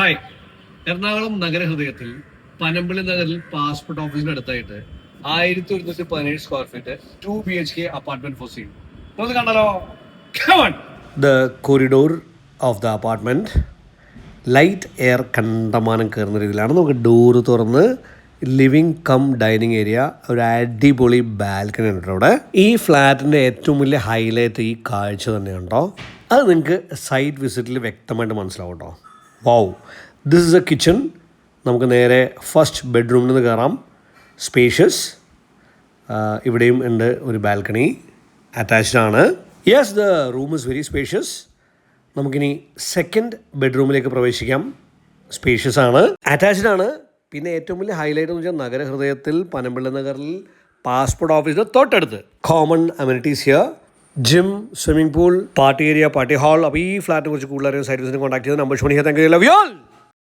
Hi, Ernakulam നഗരഹൃദയത്തിൽ Panampilly നഗറിൽ passport ഓഫീസിന് അടുത്തായിട്ട് 1117 square feet 2 BHK apartment for sale. നമുക്ക് കണ്ടല്ലോ. The corridor of the apartment light air കണ്ടമാനം കയറുന്ന രീതിയിലാണ്. നമുക്ക് ഡോറ് തുറന്ന് ലിവിങ് കം ഡൈനിങ് ഏരിയ, ഒരു അടിപൊളി ബാൽക്കണി ഉണ്ട് അവിടെ. ഈ ഫ്ലാറ്റിൻ്റെ ഏറ്റവും വലിയ ഹൈലൈറ്റ് ഈ കാഴ്ച തന്നെയുണ്ടോ. അത് നിങ്ങൾക്ക് സൈറ്റ് വിസിറ്റിൽ വ്യക്തമായിട്ട് മനസ്സിലാവും കേട്ടോ. Wow, this is A kitchen. നമുക്ക് നേരെ ഫസ്റ്റ് ബെഡ്റൂമിൽ നിന്ന് കയറാം. സ്പേഷ്യസ്. ഇവിടെയും ഉണ്ട് ഒരു ബാൽക്കണി, അറ്റാച്ച്ഡ് ആണ്. Yes, the room is very spacious. നമുക്കിനി സെക്കൻഡ് ബെഡ്റൂമിലേക്ക് പ്രവേശിക്കാം. സ്പേഷ്യസ് ആണ്, അറ്റാച്ച്ഡ് ആണ്. പിന്നെ ഏറ്റവും വലിയ ഹൈലൈറ്റ് എന്ന് വെച്ചാൽ നഗരഹൃദയത്തിൽ പനമ്പിള്ളി നഗറിൽ പാസ്പോർട്ട് ഓഫീസിന് തൊട്ടടുത്ത് common amenities here, gym, swimming pool, party area, party hall. അപ്പോൾ ഈ ഫ്ലാറ്റിനെ കുറിച്ച് കൂടുതൽ അറിയാൻ സൈറ്റ് വിസിറ്റിന് കോൺടാക്ട് ചെയ്ത് number 20. Thank you, love you all.